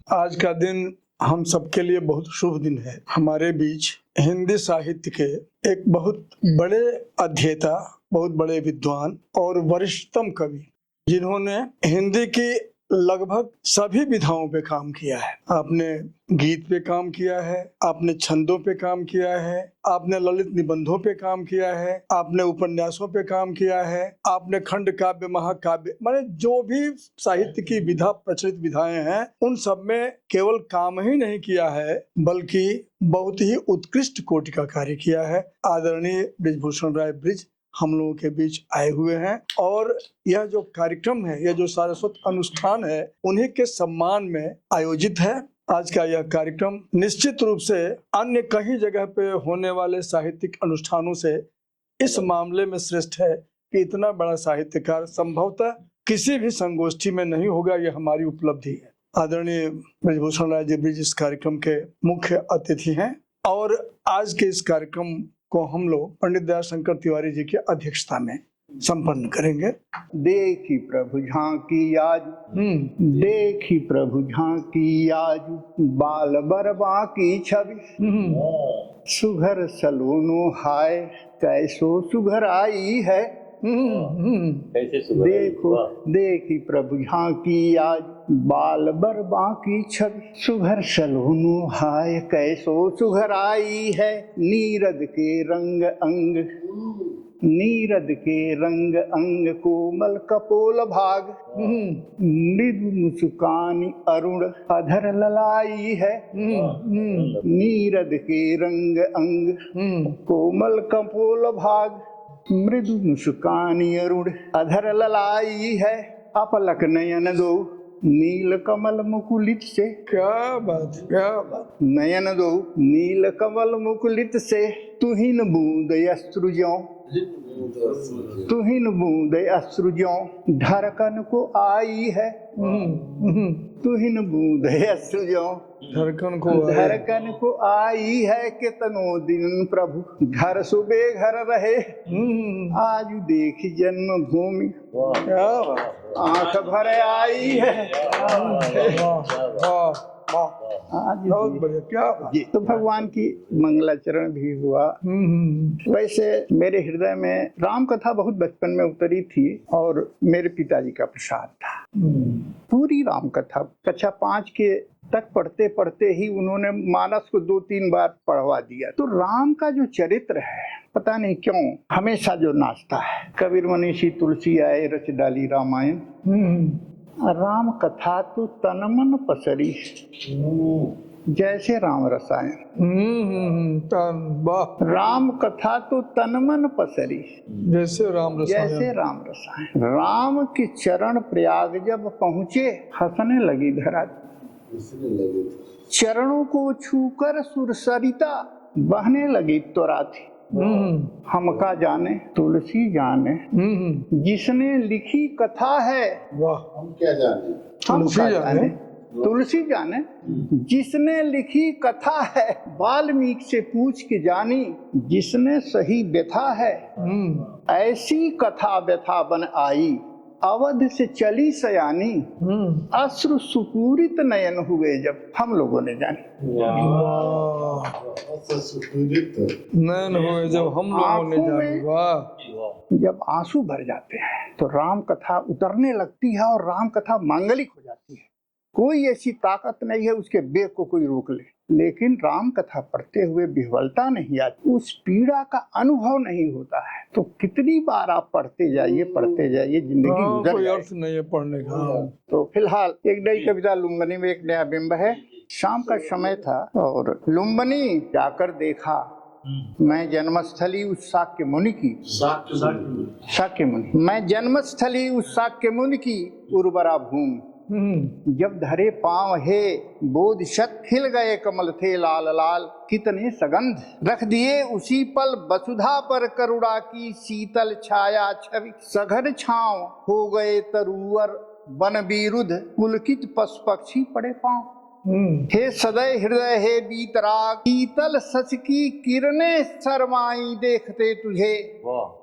आज का दिन हम सबके लिए बहुत शुभ दिन है। हमारे बीच हिंदी साहित्य के एक बहुत बड़े अध्येता, बहुत बड़े विद्वान और वरिष्ठतम कवि, जिन्होंने हिंदी की लगभग सभी विधाओं पे काम किया है। आपने गीत पे काम किया है, आपने छंदों पे काम किया है, आपने ललित निबंधों पे काम किया है, आपने उपन्यासों पे काम किया है, आपने खंड काव्य, महाकाव्य, माने जो भी साहित्य की विधा, प्रचलित विधाएं हैं, उन सब में केवल काम ही नहीं किया है बल्कि बहुत ही उत्कृष्ट कोटि का कार्य किया है। आदरणीय बृजभूषण राय ब्रिज हम लोगों के बीच आए हुए हैं और यह जो कार्यक्रम है, यह जो सारस्वत अनुष्ठान है, उन्हीं के सम्मान में आयोजित है। आज का यह कार्यक्रम निश्चित रूप से अन्य कई जगह पे होने वाले साहित्यिक अनुष्ठानों से इस मामले में श्रेष्ठ है कि इतना बड़ा साहित्यकार संभवतः किसी भी संगोष्ठी में नहीं होगा। यह हमारी उपलब्धि है। आदरणीय बृजभूषण राय जी ब्रिज इस कार्यक्रम के मुख्य अतिथि हैं और आज के इस कार्यक्रम को हम लोग पंडित दयाशंकर तिवारी जी की अध्यक्षता में संपन्न करेंगे। देखी प्रभु झांकी आज, देखी प्रभु झांकी आज, बाल बरबा की छवि, सुघर सलोनो हाय कैसो सुघर आई है। देखो देखी प्रभु झांकी आज, बाल बरबा की छवि, सुघर सलोनो हाय कैसो सुघर आई है। नीरद के रंग अंग, नीरद के रंग अंग, कोमल कपोल भाग, मृदु मुस्कानी अरुण अधर ललाई है। नीरद के रंग अंग, कोमल कपोल भाग, मृदु मुस्कानी अरुण अधर ललाई है। अपलक नयन दो नील कमल मुकुलित से, क्या बात, क्या बात। नयन दो नील कमल मुकुलित से, तुहिन बूंद अश्रुजों, तुहिन बूंद अश्रुजों, धड़कन को आई है। तुहिन बूंद अश्रुजों, धड़कन को आई है। कितनों दिन प्रभु घर सुबह घर रहे, आज देख जन्म भूमि आंख भर आई है। बहुत बढ़िया, क्या जी। तो भगवान की मंगलाचरण भी हुआ। वैसे मेरे हृदय में राम कथा बहुत बचपन में उतरी थी और मेरे पिताजी का प्रसाद था। पूरी राम कथा कक्षा 5 के तक पढ़ते पढ़ते ही उन्होंने मानस को 2-3 बार पढ़वा दिया। तो राम का जो चरित्र है, पता नहीं क्यों हमेशा जो नाचता है। कबीर मनीषी तुलसी आए रच डाली रामायण, राम कथा तो तन मन पसरी, जैसे राम रसायन। राम कथा तो तन मन पसरी, जैसे राम रसायन, जैसे राम रसायन। राम के चरण प्रयाग जब पहुँचे, हंसने लगी धरा, चरणों को छूकर सुरसरिता बहने लगी त्वरा थी। हमका जाने तुलसी जाने, जिसने लिखी कथा है। वाह, हम क्या जाने, तुलसी जाने, तुलसी जाने, जिसने लिखी कथा है। वाल्मीकि से पूछ के जानी, जिसने सही व्यथा है। ऐसी कथा व्यथा बन आई, अवध से चली सयानी, अश्रु सुपूरित नयन हुए जब हम लोगों ने जानी। नयन हुए जब हम लोगों ने जानी। वाह, जब आंसू भर जाते हैं तो राम कथा उतरने लगती है और राम कथा मांगलिक हो जाती है। कोई ऐसी ताकत नहीं है उसके बेग को कोई रोक ले, लेकिन राम कथा पढ़ते हुए विह्वलता नहीं आती, उस पीड़ा का अनुभव नहीं होता है। तो कितनी बार आप पढ़ते जाइए, जिंदगी गुजर कोई अर्थ नहीं है पढ़ने का। तो फिलहाल एक नई कविता लुम्बनी में एक नया बिंब है। शाम का समय था और लुम्बनी जाकर देखा मैं जन्मस्थली उस शाक्य मुनि की, शाक्य मुनि, मैं जन्मस्थली उस शाक्य मुनि की, उर्वरा भूमि। जब धरे पांव हे बोध शत, खिल गए कमल थे लाल लाल, कितने सगंध रख दिए उसी पल, वसुधा पर करुणा की शीतल छाया छवि। सघन छांव हो गए तरुवर वन विरुद्ध, पुलकित पशु पक्षी पड़े पांव। हे सदय हृदय हे बीतराग, शीतल सच की किरणें शर्माई देखते तुझे।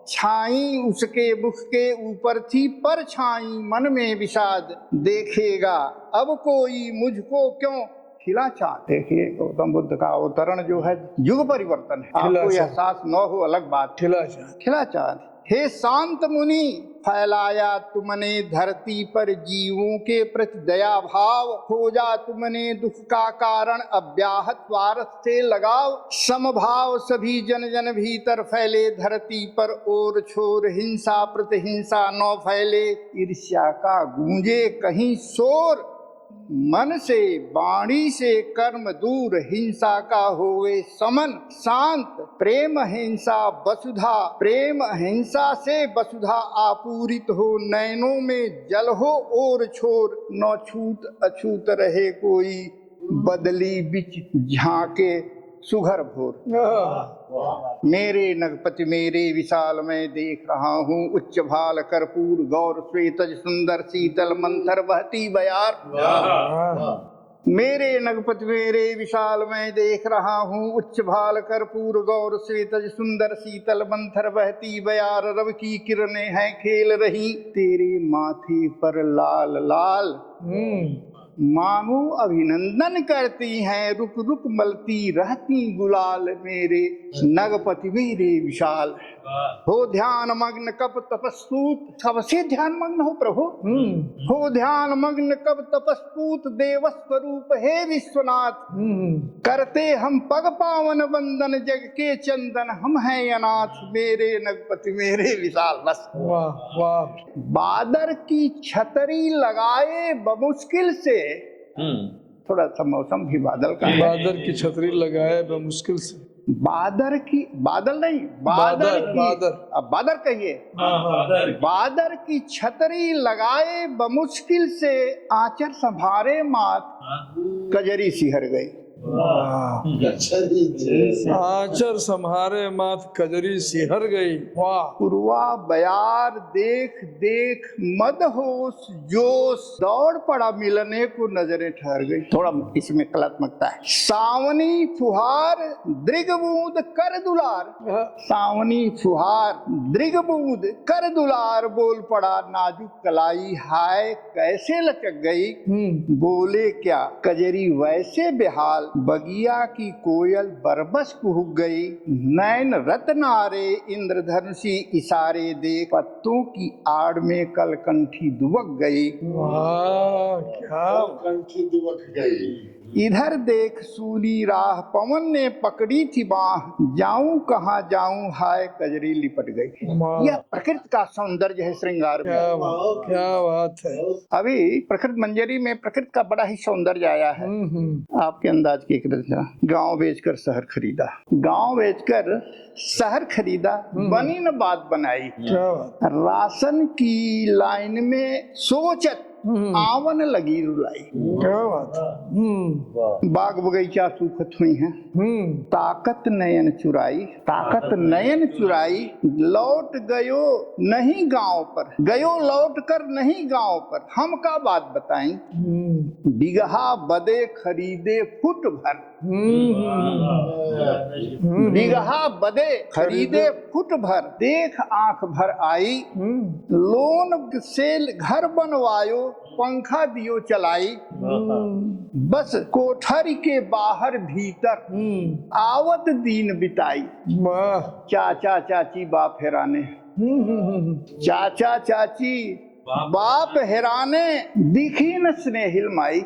छाई उसके मुख के ऊपर थी पर छाई मन में विषाद, देखेगा अब कोई मुझको क्यों खिला चाँद। देखिए गौतम बुद्ध का अवतरण जो है युग परिवर्तन है, आपको एहसास न हो अलग बात। खिला चाँद। हे शांत मुनि, फैलाया तुमने धरती पर जीवों के प्रति दया भाव, खोजा तुमने दुख का कारण अव्याहत स्वार्थ से लगाव। समभाव सभी जन जन भीतर फैले धरती पर, ओर छोर हिंसा प्रतिहिंसा न फैले। ईर्ष्या का गूंजे कहीं शोर, मन से वाणी से कर्म दूर, हिंसा का होवे समन शांत। प्रेम हिंसा वसुधा, प्रेम हिंसा से वसुधा आपूरित हो। नैनों में जल हो और छोर, न छूत अछूत रहे कोई, बदली बिच झांके सुघर भोर। मेरे नगपति मेरे विशाल मैं देख रहा हूँ, उच्च भाल कर्पूर गौर श्वेतज सुंदर शीतल मंथर बहती बयार। मेरे नगपति मेरे विशाल मैं देख रहा हूँ, उच्च भाल कर्पूर गौर श्वेतज सुंदर शीतल मंथर बहती बयार। रव की किरणें हैं खेल रही तेरे माथे पर लाल लाल, मानो अभिनंदन करती हैं रुक रुक मलती रहती गुलाल। मेरे नगपति मेरे विशाल, हो ध्यान मग्न कब तपस्सूत, सबसे ध्यान मग्न हो प्रभु। हो ध्यान मग्न कब तपस्सूत, देव स्वरूप हे विश्वनाथ। करते हम पग पावन वंदन, जग के चंदन हम हैं अनाथ। मेरे नगपति मेरे विशाल। बस वाह वाह। बादर की छतरी लगाए बमुश्किल से, थोड़ा सा मौसम भी बादल का है। बादर की छतरी लगाए बमुश्किल से, बादर की, बादल नहीं बादर की, अब बादर कहिए। बादर की छतरी लगाए बमुश्किल से, आंचल संभारे मात कजरी सिहर गई। आंचर संहारे मात कजरी सिहर गई। वाह। पुरवा बयार देख देख मदहोश जोश, दौड़ पड़ा मिलने को नजरें ठहर गई। थोड़ा इसमें कलात्मकता है। सावनी फुहार दृगबूंद कर दुलार, सावनी फुहार दृगबूंद कर दुलार, बोल पड़ा नाजुक कलाई हाय कैसे लचक गई। बोले क्या कजरी वैसे बेहाल, बगिया की कोयल बरबस कुहुक गई। नैन रत्नारे इंद्रधनुषी इशारे देख, पत्तों की आड़ में कलकंठी दुबक गई। वाह क्या कंठी दुबक गई। इधर देख सूली राह पवन ने पकड़ी थी बाह, जाऊं कहाँ जाऊं हाय कजरी लिपट गई। यह प्रकृति का सौंदर्य है, श्रृंगार में। क्या बात है। अभी प्रकृति मंजरी में प्रकृति का बड़ा ही सौंदर्य आया है। आपके अंदाज की एक रचना। गांव बेचकर शहर खरीदा, गांव बेचकर शहर खरीदा, बनी न बात बनाई। क्या बात। राशन की लाइन में सोचत आवन लगी रुलाई। क्या बात। बाग बगीचा सूखत हुई हैं, ताकत नयन चुराई, ताकत नयन चुराई। लौट गयो नहीं गांव पर, गयो लौट कर नहीं गांव पर, हम का बात बताएं। बिगहा बदे खरीदे फुट भर, बिगहा बदे खरीदे फुट भर, देख आंख भर आई। लोन से घर बनवायो, पंखा दियो चलाई। बस कोठरी के बाहर भीतर, आवत दीन बिताई। चाचा चाची बाप हेराने, चाचा चाची बाप हेराने, दिखी न स्नेहिल माई।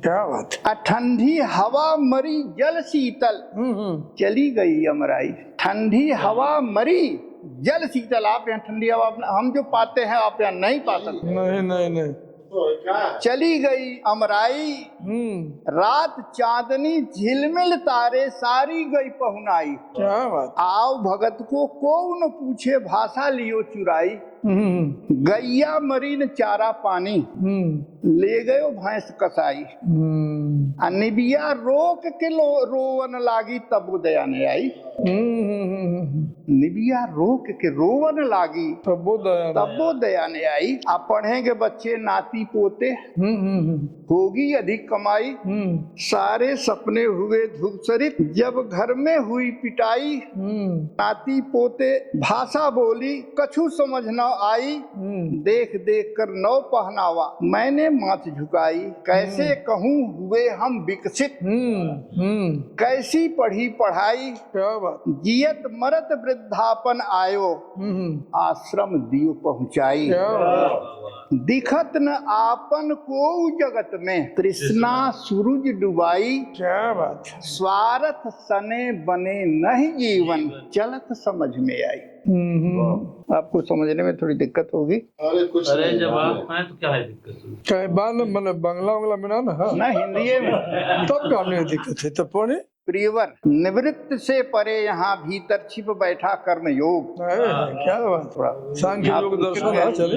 क्या बात। ठंडी हवा मरी जल शीतल, चली गई अमराई। ठंडी हवा मरी जल शीतल, आप यहाँ ठंडी हवा हम जो पाते हैं आप यहाँ नहीं पा सकते। नहीं नहीं नहीं। चली गई अमराई, रात चांदनी झिलमिल तारे, सारी गई पहुनाई। क्या बात। आओ भगत को न पूछे भाषा लियो चुराई। गैया मरीन चारा पानी, ले गयो भैंस कसाई। निबिया रोक के रोवन लागी तब वो दया नहीं आई। निबिया रोक के रोवन लागी तब वो दया नहीं आई। आप पढ़ेंगे बच्चे नाती पोते, होगी अधिक कमाई, सारे सपने हुए धूपसरित, जब घर में हुई पिटाई, नाती पोते भाषा बोली कछु समझ न आई, देख देख कर नौ पहनावा मैंने माथ झुकाई, कैसे कहूँ हुए हम विकसित, कैसी पढ़ी पढ़ाई, क्या बात। जियत मरत वृद्धापन आयो, आश्रम दियो पहुँचाई, दिखत न आपन को जगत में, तृष्णा सूरज डुबाई, क्या बात। स्वार्थ सने बने नहीं जीवन, चलत समझ में आई। आपको समझने में थोड़ी दिक्कत होगी। अरे जब आप आए तो क्या है दिक्कत? क्या मैंने बंगला उंगला में ना हिंदी में तब गाने दिक्कत है तब पढ़े। प्रियवर निवृत्त से परे यहाँ भीतर छिप बैठा कर्म योग। क्या बात। थोड़ा सांख्य योग दर्शन है, चले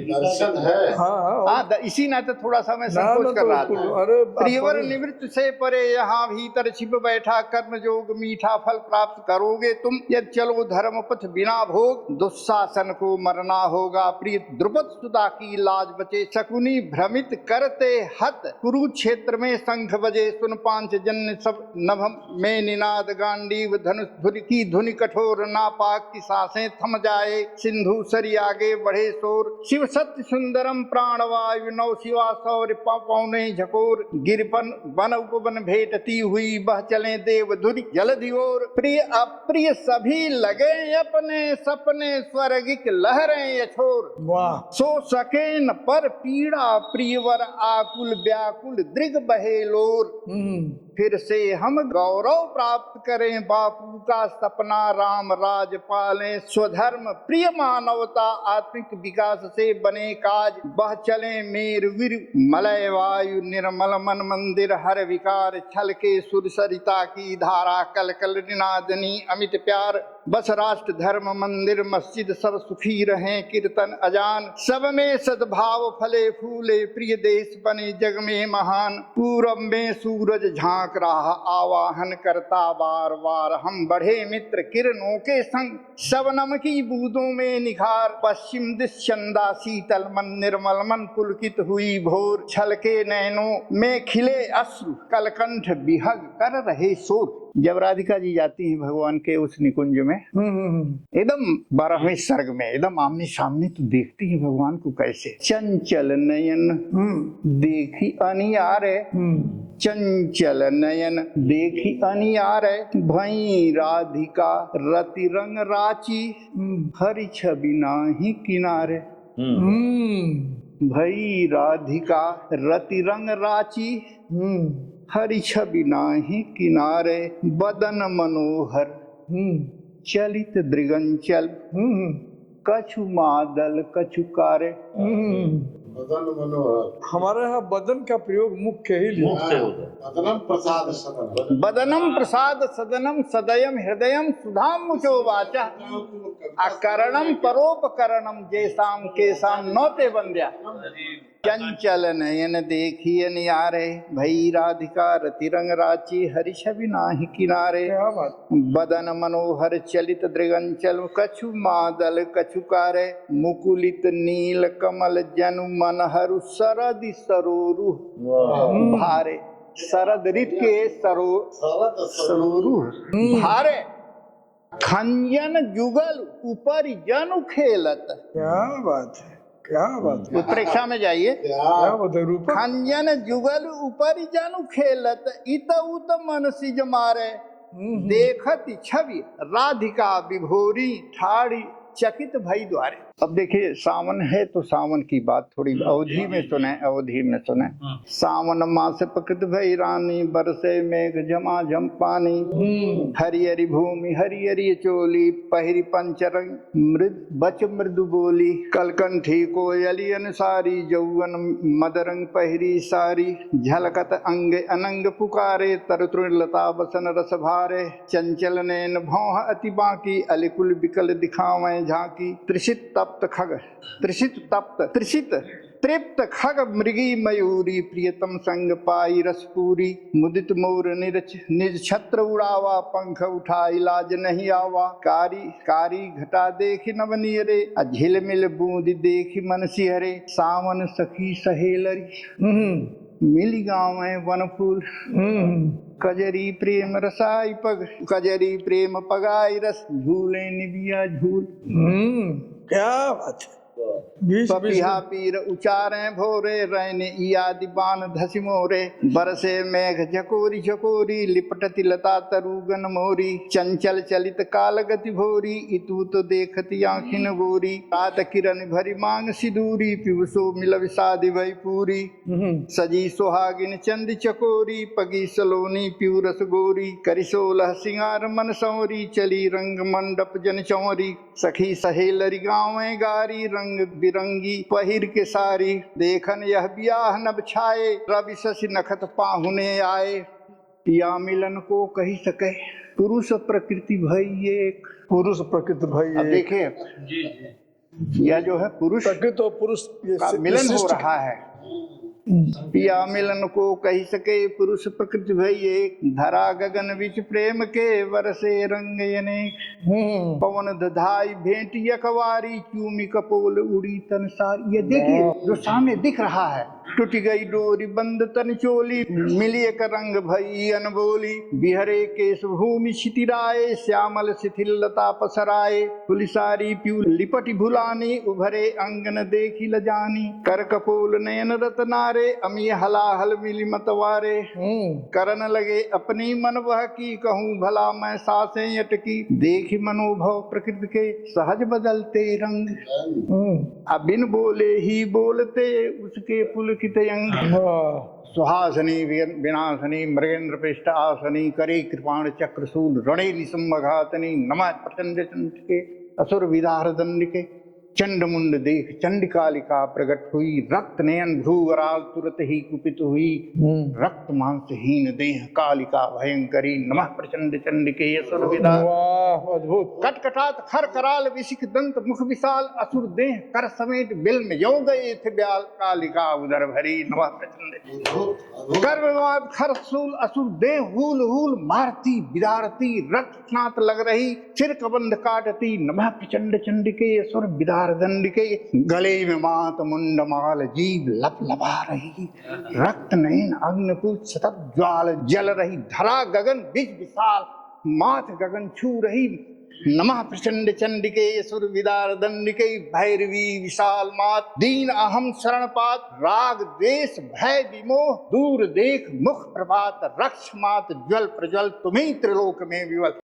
दर्शन है। हाँ इसी नाते थोड़ा सा मैं संकोच कर रहा था। अरे प्रियवर निवृत्त से परे यहाँ भीतर छिप बैठा कर्म योग, मीठा फल प्राप्त करोगे तुम, यदि चलो धर्म पथ बिना भोग, दुस्शासन को मरना होगा। प्रिय द्रुपद सुधा की लाज बचे, शकुनी भ्रमित करते हत, कुरुक्षेत्र में शंख बजे, सुन पांच जन्य सब नभ में निनाद, गांडीव धनुष धुरी की धुनि कठोर, नापाक की सांसें थम जाए, सिंधु सरी आगे बढ़े शोर, शिव सत्य सुंदरम प्राणवायु, नौ शिवा सौर पौने झकोर, गिरपन वन उपवन भेटती हुई, बह चले देव धुरी जलधि ओर, प्रिय अप्रिय सभी लगे अपने सपने, स्वर्गिक लहरें अछोर, सो सके न पर पीड़ा, प्रियवर आकुल व्याकुल दृग बहे लोर, फिर से हम गौरव प्राप्त करें, बापू का सपना राम राज पालें, स्वधर्म प्रिय मानवता आत्मिक विकास से बने काज, बह चले मेर वीर मलय वायु, निर्मल मन मंदिर हर विकार, छल के सुर सरिता की धारा, कल कल निनादनी अमित प्यार, बस राष्ट्र धर्म मंदिर मस्जिद सब सुखी रहें, कीर्तन अजान सब में सद्भाव फले फूले, प्रिय देश बने जग में महान, पूरब में सूरज झांक रहा आवाहन करता बार बार, हम बढ़े मित्र किरणों के संग, शबनम की बूंदों में निखार, पश्चिम दिश चंदा शीतल मन, निर्मल मन पुलकित हुई भोर, छल के नैनों में खिले अश्रु, कलकंठ बिहग कर रहे शोर। जब राधिका जी जाती हैं भगवान के उस निकुंज में, एकदम 12वें सर्ग में एकदम आमने सामने तो देखती है भगवान को कैसे, चंचल नयन देखी अनियारे, चंचल नयन देखी अनियारे, भई राधिका रति रंग राची, हरि छवि नाही किनारे, भई राधिका रति रंग राची, हरि छवि नाही किनारे, बदन मनोहर चलित दृगंचल, कछु मादल कछु कारे। बदन मनोहर, हमारे यहाँ बदन का प्रयोग मुख के ही लिए बदनम प्रसाद सदनम, बदनम प्रसाद सदनम सदयम हृदयम सुधाम मुचो वाचा, अकरणम परोपकरणम जैसाम केसाम नौते बंद्या, चंचल नयन देखिए नियारे, भई राधिका रति रंग राची, हरि छवि नाही किनारे, बदन मनोहर चलित दृगंचल, कछु मादल कछु कारे, मुकुलित नील कमल जनु मनहरु, सरदि सरोरु भारे, शरद ऋतु के सरोरु भारे, खंजन जुगल ऊपर जनु खेलत। क्या बात है, क्या बात है। उत्प्रेक्षा में जाइए, क्या बात है। रूप खंजन जुगल ऊपर जनु खेलत, इत उत मन सिज मारे, देखत छवि राधिका विभोरी, ठाड़ी चकित भई द्वारे। अब देखिए सावन है तो सावन की बात थोड़ी अवधि में सुने, अवधि में सुने। सावन मास प्रकृत भई रानी, बरसे मेघ झमा झम पानी, हरियरी भूमि हरियरी चोली, पहिरी पंचरंग मृद बच मृदु बोली, कलकंठी कोयली अनुसारी, जौवन मदरंग पहिरी सारी, झलकत अंग अनंग पुकारे, तरतुलता बसन रस भारे, चंचल नैन भौह अति बाकी, अलिकुल बिकल दिखावें झांकी, त्रिषित तप्त खग त्रिषित तप्त त्रिषित तृप्त खग मृगी मयूरी प्रियतम संग पाई रसपूरी मुदित मोर निज छत्र उड़ावा पंख उठाई लाज नहीं आवा कारी कारी घटा देखी नवनियरे झिलमिल बूंद देखी मन सिहरे सावन सखी सहेलरी मिली गाँव है वन फूल कजरी प्रेम रसाई पग कजरी प्रेम पगाई रस झूले निबिया झूल। क्या बात है। बीच पपिहा पीर उचारे भोरे रैन इयादि बान धसि मोरे बरसे मेघ झकोरी झकोरी लिपटति लता तरुगन मोरी चंचल चलित काल गति भोरी इतु तो देखती आँखिन गोरी रात किरण भरी मांग सिदूरी पिवसो मिल विषादि भई पूरी सजी सुहागिन चंद चकोरी पगी सलोनी पिउ रस गोरी करिसोलह सिंगार मन संवरी चली रंग मंडप जन चौरी सखी सहेलरी गाँव गारी रंग बिरंगी पहिर के सारी देखन यह ब्याह नभ छाए रवि शशि नखत पाहुने आए पिया मिलन को कही सके पुरुष प्रकृति भई एक पुरुष प्रकृति भाई अब देखे जी जी यह जो है पुरुष प्रकृति और पुरुष का मिलन हो रहा है पिया मिलन को कही सके पुरुष प्रकृति भई एक धरा गगन विच प्रेम के वरसे रंग अनेक पवन दधाई भेंट यकवारी चूमी कपोल उड़ी तन सारी। ये देखिए जो सामने दिख रहा है टूट गई डोरी बंद तन चोली मिली एक रंग भई अनबोली बिहरे केश भूमि छितिराए श्यामल शिथिल लता पसराए पुलिसारी प्यू लिपटी भुलानी उभरे अंगन देखी लजानी कर कपोल नयन रतनारे अमी हलाहल मिली मतवारे करन लगे अपनी मन वह की कहूँ भला मैं सासें अटकी देखी मनोभव प्रकृति के सहज बदलते रंग अब बिन बोले ही बोलते उसके पुलकित अंग सुहासनी विनाशनी मृगेंद्र पृष्ठ आसनी करे कृपाण चक्रशूल रणे निसंघातनी नमः प्रचंड चंडिके असुर विदार दंडिके चंड मुंड देख चंडिकालिका प्रकट हुई रक्त नयन भ्रूवराल तुरत ही कुपित हुई रक्त मांसहीन देह कालिका भयंकरी नमः प्रचंड चंडिके असुर विदा अद्भुत कटकटात खर कराल विशिख दंत मुख विशाल असुर देह कर समेत बिल में यो गए थे ब्याल कालिका उदर भरी नमः प्रचंड गर्भवाद खर सूल असुर देह हूल हूल मारती बिदारती रक्त स्नात लग रही सिर कबंध काटती नमः प्रचंड चंडिके असुर बिदार दंडिके गले में मात मुंड माल जीव लप लपा रही रक्त नयन अग्निपुत सतत ज्वाल जल रही धरा गगन बीच विशाल मात गगन छू रही नमः प्रचंड चंडिके असुर विदार दंडिके भैरवी विशाल मात दीन अहम शरण पात राग द्वेष भय विमोह दूर देख मुख प्रभात रक्ष मात ज्वल प्रज्वल तुम्हें त्रिलोक में विवल।